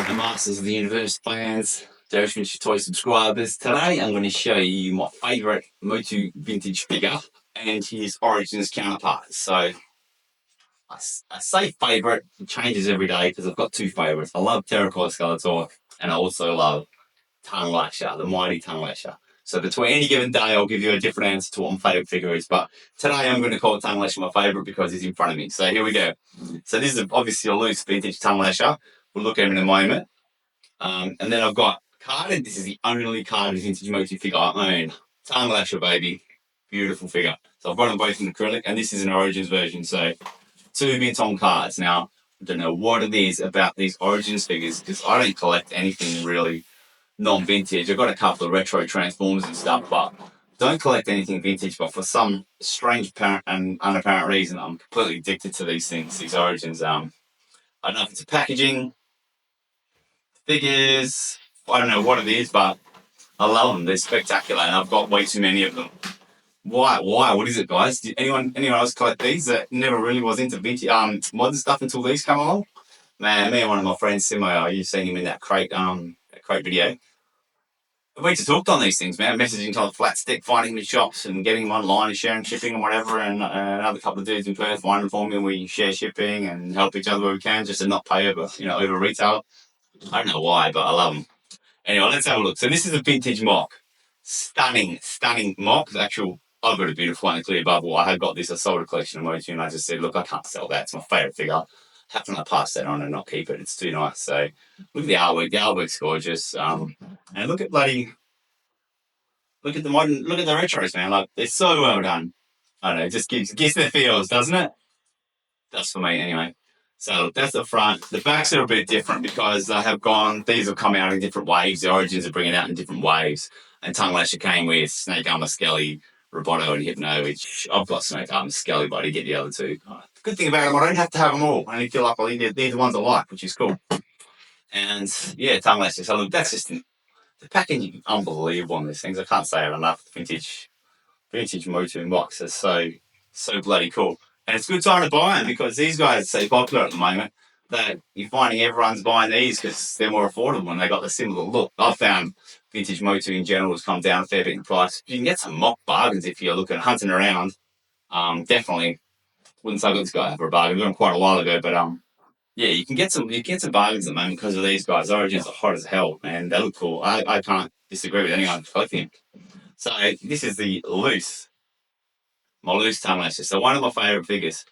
the Masters of the Universe fans, Darius Vintage Toy subscribers. Today I'm going to show you my favourite Motu vintage figure and his Origins counterpart. So I say favourite, it changes every day because I've got two favourites. I love Terracotta Skeletor and I also love Tung Lasher, the mighty Tung Lasher. So between any given day I'll give you a different answer to what my favourite figure is, but today I'm going to call Tung Lasher my favourite because he's in front of me. So here we go. So this is obviously a loose vintage Tung Lasher. We'll look at him in a moment. And then I've got carded. This is the only carded vintage Motu figure I own. Tung Lasher, baby. Beautiful figure. So I've got them both in acrylic, and this is an Origins version. So 2 mint on cards. Now, I don't know what it is about these Origins figures because I don't collect anything really non-vintage. I've got a couple of retro Transformers and stuff, but don't collect anything vintage. But for some strange apparent and unapparent reason, I'm completely addicted to these things, these Origins. I don't know if it's a packaging, figures, I don't know what it is, but I love them. They're spectacular, and I've got way too many of them. Why? What is it, guys? Did anyone else collect these that never really was into vintage modern stuff until these come along? Man, me and one of my friends, Simo, you've seen him in that crate video. We just hooked on these things, man. Messaging to the flat stick, finding them in shops and getting them online and sharing shipping and whatever. And another couple of dudes in Perth find them for me, and we share shipping and help each other where we can, just to not pay over retail. I don't know why, but I love them. Anyway, let's have a look. So this is a vintage MOC. Stunning MOC. I've got a beautiful one, a clear bubble. I had got this. I sold a collection of Motu, and I just said, look, I can't sell that. It's my favourite figure. How can I pass that on and not keep it? It's too nice. So look at the artwork. The artwork's gorgeous. And look at the retros, man. Like, they're so well done. I don't know, it just gives the feels, doesn't it? That's for me anyway. So that's the front. The backs are a bit different because these have come out in different waves. The Origins are bringing out in different waves. And Tung Lasher came with Snake Armor, Skelly, Roboto, and Hypno, which I've got Snake Armor, Skelly, but I didn't get the other two. Good thing about them, I don't have to have them all. I only feel like these are the ones I like, which is cool. And yeah, Tung Lasher. So look, that's just the packaging, unbelievable on these things. I can't say it enough. Vintage Motu MOCs are so bloody cool. And it's a good time to buy them because these guys are so popular at the moment that you're finding everyone's buying these because they're more affordable and they got the similar look. I've found vintage Motu in general has come down a fair bit in price. You can get some MOC bargains if you're hunting around. Definitely wouldn't say I got this guy for a bargain. I got him quite a while ago, but yeah, you can get some bargains at the moment because of these guys. Origins are hot as hell, man. They look cool. I can't disagree with anyone collecting. So this is my loose Tung Lasher. So one of my favourite figures.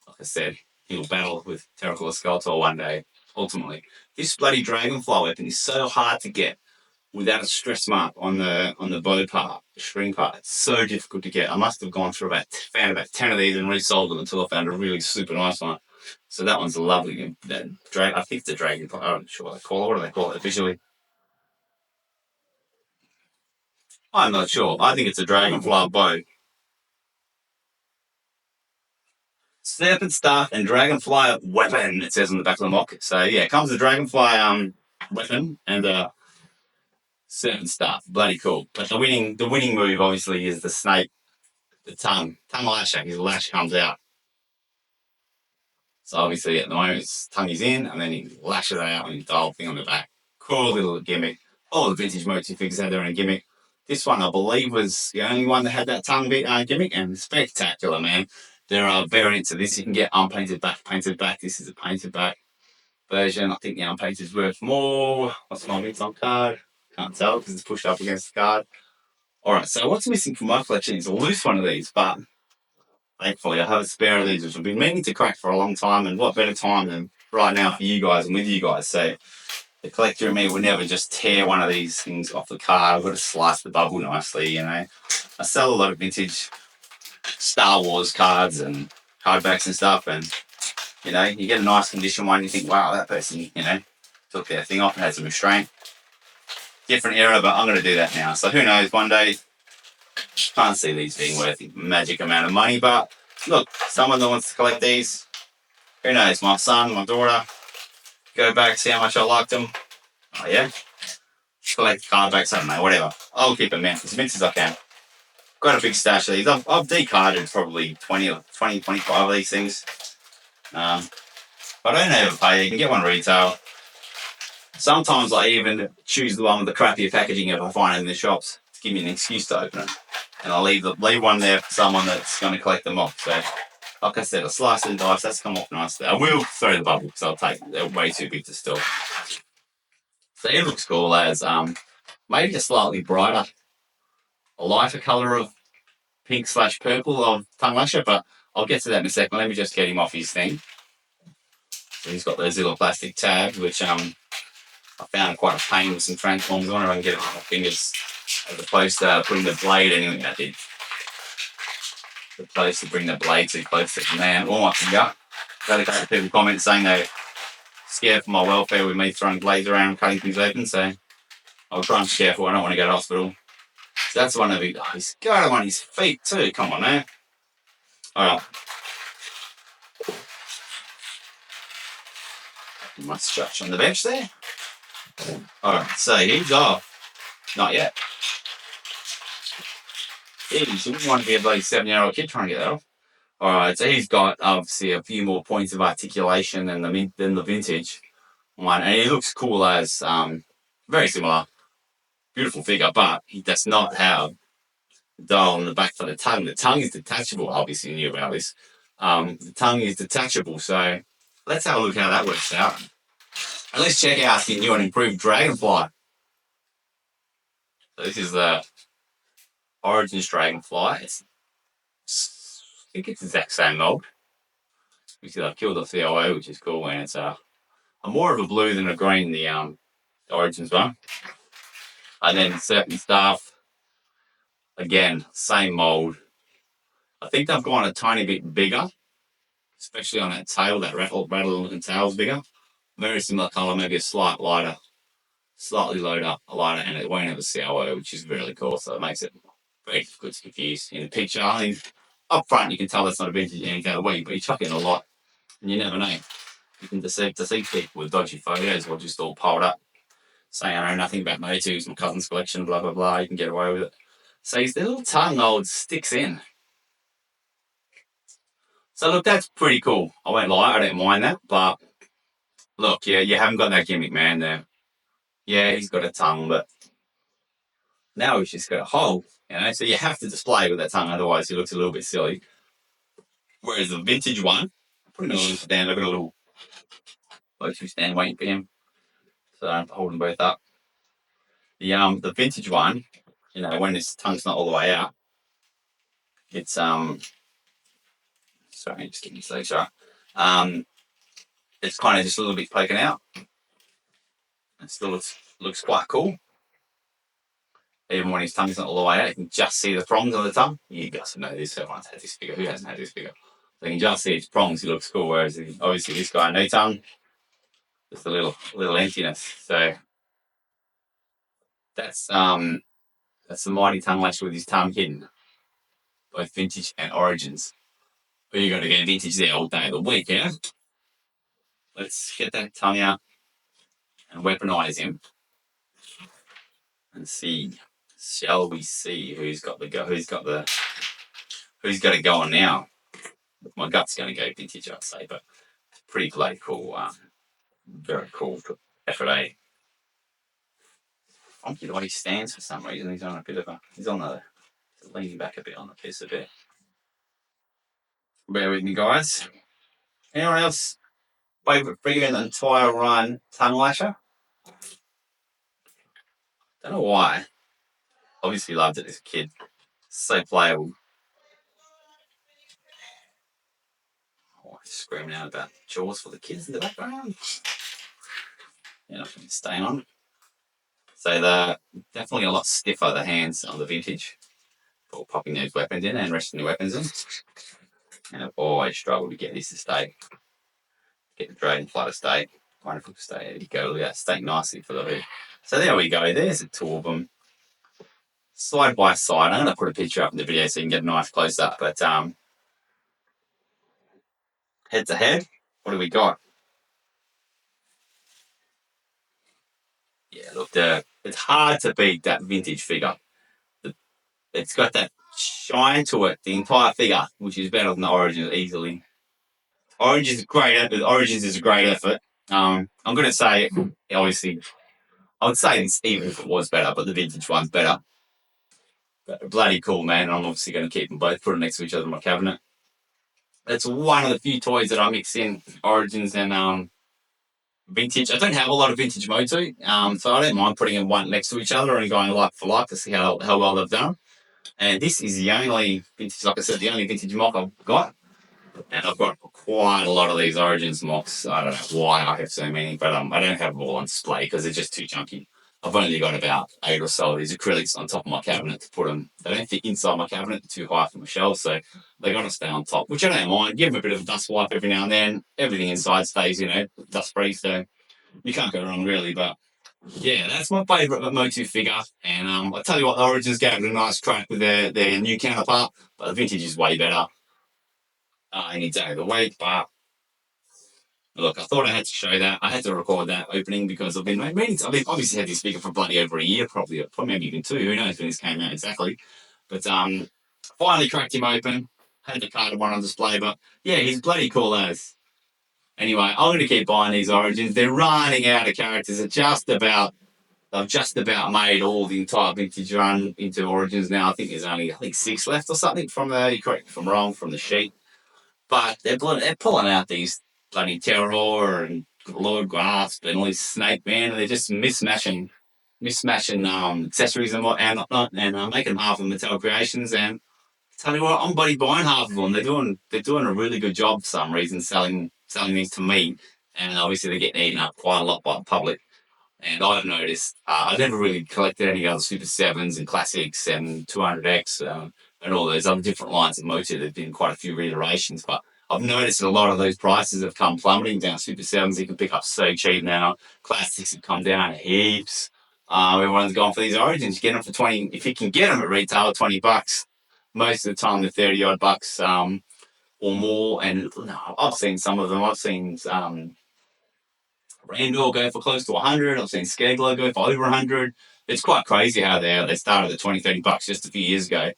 Like I said, he'll battle with Terracotta Skeletor one day, ultimately. This bloody Dragonfly weapon is so hard to get without a stress mark on the bow part, the string part. It's so difficult to get. I must have gone through found about 10 of these and resold them until I found a really super nice one. So that one's lovely. I think it's a Dragonfly. I'm not sure what they call it. What do they call it visually? I'm not sure. I think it's a Dragonfly bow. Serpent Staff and Dragonfly weapon, it says on the back of the MOC. So yeah, it comes with a Dragonfly weapon and a Serpent Staff. Bloody cool. But the winning move obviously is the snake, the tongue lasher. His lash comes out. So obviously at the moment his tongue is in and then he lashes it out and the whole thing on the back. Cool little gimmick. All the vintage Motu figures had their own gimmick. This one I believe was the only one that had that tongue gimmick, and spectacular, man. There are variants of this. You can get unpainted back, painted back. This is a painted back version. I think the unpainted is worth more. What's my mix on card? Can't tell because it's pushed up against the card. All right, so what's missing from my collection is a loose one of these, but thankfully I have a spare of these, which I've been meaning to crack for a long time, and what better time than right now for you guys and with you guys. So the collector in me would never just tear one of these things off the card. I've got to slice the bubble nicely, I sell a lot of vintage Star Wars cards and card backs and stuff, and you get a nice condition one, you think, wow, that person took their thing off and had some restraint. Different era, but I'm going to do that now. So who knows, one day can't see these being worth a magic amount of money, but look, someone that wants to collect these, who knows, my son, my daughter, go back, see how much I liked them. Oh yeah, collect card backs, I don't know, whatever. I'll keep them as mint as I can. Got a big stash of these. I've decarded probably 25 of these things. But I don't ever pay. You can get one retail. Sometimes I even choose the one with the crappier packaging if I find it in the shops to give me an excuse to open it. And I'll leave one there for someone that's going to collect them off. So, like I said, a slice and dice, that's come off nicely. I will throw the bubble because they're way too big to store. So it looks cool as maybe a slightly brighter, a lighter colour of pink/purple of Tung Lasher, but I'll get to that in a second. Let me just get him off his thing. So he's got those little plastic tabs, which I found quite a pain with some transforms on it. I can get it with my fingers as opposed to putting the blade anyway. I did. As opposed to bring the blade too close to the man or my finger. I've had a couple of people comment saying they're scared for my welfare with me throwing blades around and cutting things open, so I'll try and be careful. I don't want to go to hospital. So that's one of the. Oh, he's got him on his feet too. Come on, man. All right. Must stretch on the bench there. All right, so he's off. Not yet. You wouldn't want to be a bloody 7-year-old kid trying to get that off. All right, so he's got obviously a few more points of articulation than the vintage one, and he looks cool as very similar, beautiful figure, but he does not have the dial on the back for the tongue. The tongue is detachable. Obviously, you knew about this. The tongue is detachable, so let's have a look how that works out. And let's check out the new and improved Dragonfly. So this is the Origins Dragonfly. I think it's the exact same mold. You see, I've killed the COO, which is cool, and it's more of a blue than a green, the Origins one. And then certain stuff, again, same mold. I think they've gone a tiny bit bigger, especially on that tail, that rattle and tail's bigger. Very similar colour, maybe a slightly lighter, and it won't have a COO, which is really cool. So it makes it very difficult to confuse in the picture. I mean, up front, you can tell that's not a vintage any kind of way, but you chuck it in a lot, and you never know. You can deceive people with dodgy photos or just all piled up, saying I know nothing about Motu's, my cousin's collection, blah, blah, blah. You can get away with it. So his little tongue mold sticks in. So look, that's pretty cool. I won't lie, I don't mind that, but look, yeah, you haven't got that gimmick, man, there. Yeah, he's got a tongue, but now he's just got a hole, so you have to display with that tongue, otherwise he looks a little bit silly. Whereas the vintage one, put him in a little stand, I've got a little Motu stand waiting for him, so I'm holding both up. The vintage one, when his tongue's not all the way out, it's sorry, just getting this legs right. It's kind of just a little bit poking out. It still looks quite cool. Even when his tongue's not all the way out, you can just see the prongs on the tongue. You guys know this, everyone's had this figure. Who hasn't had this figure? So you can just see its prongs, he looks cool, whereas obviously this guy, no tongue, just a little emptiness. So that's the mighty Tung Lasher with his tongue hidden. Both vintage and Origins. But you got to get vintage there all day of the week, yeah? Let's get that tongue out and weaponize him. And see, shall we see who's got it going now? My gut's going to go vintage, I'd say, but it's pretty bloody cool. Very cool effort, eh? Funky the way he stands for some reason. He's leaning back a bit on the piss a bit. Bear with me, guys. Anyone else favourite figure in the entire run, Tung Lasher? Don't know why. Obviously loved it as a kid. So playable. Oh, screaming out about Jaws for the kids in the background. Nothing to stain on. So they're definitely a lot stiffer, the hands on the vintage, for popping those weapons in and resting the weapons in. And I've always struggled to get this to stay. Get the Dragonfly to stay. Wonderful to stay. There you go. Look at that. Stay nicely for the hood. So there we go. There's the two of them. Side by side. I'm going to put a picture up in the video so you can get a nice close up. But head to head, what do we got? Yeah, look, it's hard to beat that vintage figure. It's got that shine to it, the entire figure, which is better than the Origins easily. Origins is a great effort. I'm going to say, obviously, I would say it's even if it was better, but the vintage one's better. But bloody cool, man. I'm obviously going to keep them both, put them next to each other in my cabinet. That's one of the few toys that I mix in Origins and vintage. I don't have a lot of vintage Motu, so I don't mind putting them one next to each other and going like for like to see how well they've done. And this is the only vintage, like I said, the only vintage MOC I've got. And I've got quite a lot of these Origins MOCs. I don't know why I have so many, but I don't have them all on display because they're just too chunky. I've only got about 8 or so of these acrylics on top of my cabinet to put them. They don't fit inside my cabinet, they're too high for my shelves, so they got to stay on top, which I don't mind. Give them a bit of a dust wipe every now and then. Everything inside stays, dust free, so you can't go wrong really. But yeah, that's my favourite Motu figure. And I tell you what, the Origins gave it a nice crack with their new counterpart, but the vintage is way better any day of the week. But look, I thought I had to show that. I had to record that opening because I've been obviously had this figure for bloody over a year, probably maybe even 2. Who knows when this came out exactly? But finally cracked him open. Had the carded one on display, but yeah, he's bloody cool as. Anyway, I'm going to keep buying these Origins. They're running out of characters. They've just about made all the entire vintage run into Origins now. I think there's only 6 left or something from the. Correct me if I'm wrong, from the sheet. But they're pulling out these bloody Terror and Lord Grasp and all these Snake Man, and they're just mismatching accessories and whatnot, and making half of them Mattel creations. And tell you what, I'm bloody buying half of them. They're doing a really good job for some reason selling these to me, and obviously they're getting eaten up quite a lot by the public. And I've noticed I never really collected any other Super 7s and Classics and 200X and all those other different lines of Motu. There've been quite a few reiterations, but I've noticed a lot of those prices have come plummeting down. Super 7s you can pick up so cheap now. Classics have come down heaps. Everyone's gone for these Origins. You get them for 20. If you can get them at retail, $20. Most of the time, they're 30 odd bucks or more. And I've seen some of them. I've seen Randall go for close to 100. I've seen Skegler go for over 100. It's quite crazy how they started at 20, $30 just a few years ago,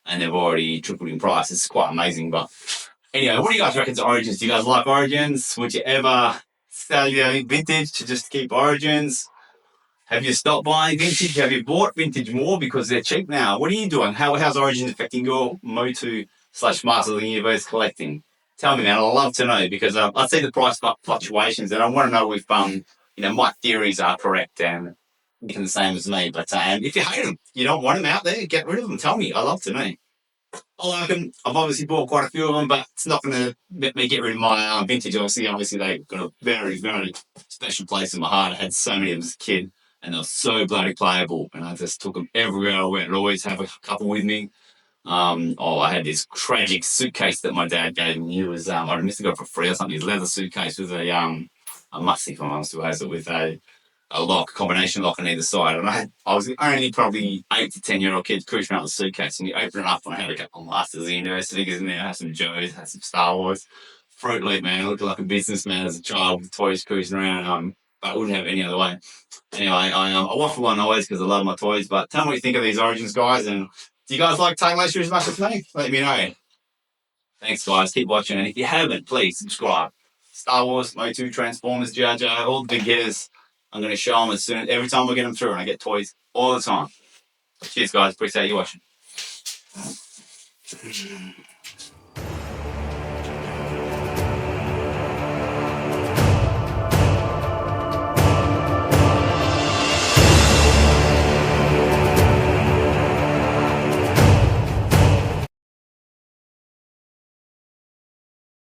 and they've already tripled in price. It's quite amazing. But anyway, what do you guys reckon to Origins? Do you guys like Origins? Would you ever sell your vintage to just keep Origins? Have you stopped buying vintage? Have you bought vintage more because they're cheap now? What are you doing? How's Origins affecting your Motu / Masters of the Universe collecting? Tell me, man. I'd love to know because I see the price fluctuations and I want to know if my theories are correct and you can the same as me. But if you hate them, you don't want them out there, get rid of them. Tell me. I'd love to know. I like them. I've obviously bought quite a few of them, but it's not going to let me get rid of my vintage. Obviously, they've got a very, very special place in my heart. I had so many of them as a kid, and they were so bloody playable. And I just took them everywhere I went. I'd always have a couple with me. I had this tragic suitcase that my dad gave me. It was I must have got it for free or something. His leather suitcase with I must see if my mum still has it with a lock, combination lock on either side. And I was the only probably 8 to 10-year-old kid cruising around with a suitcase, and you open it up and I had a couple of Masters of the Universe figures in there. I had some Joes, had some Star Wars. Fruit Loop, man. I looked like a businessman as a child with toys cruising around. But I wouldn't have it any other way. Anyway, I waffle on always because I love my toys. But tell me what you think of these Origins, guys. And do you guys like Tung Lasher as much as me? Let me know. Thanks, guys. Keep watching. And if you haven't, please subscribe. Star Wars, Motu, Transformers, Jar Jar, all the big hitters. I'm going to show them every time we get them through, and I get toys all the time. Cheers, guys. Appreciate you watching.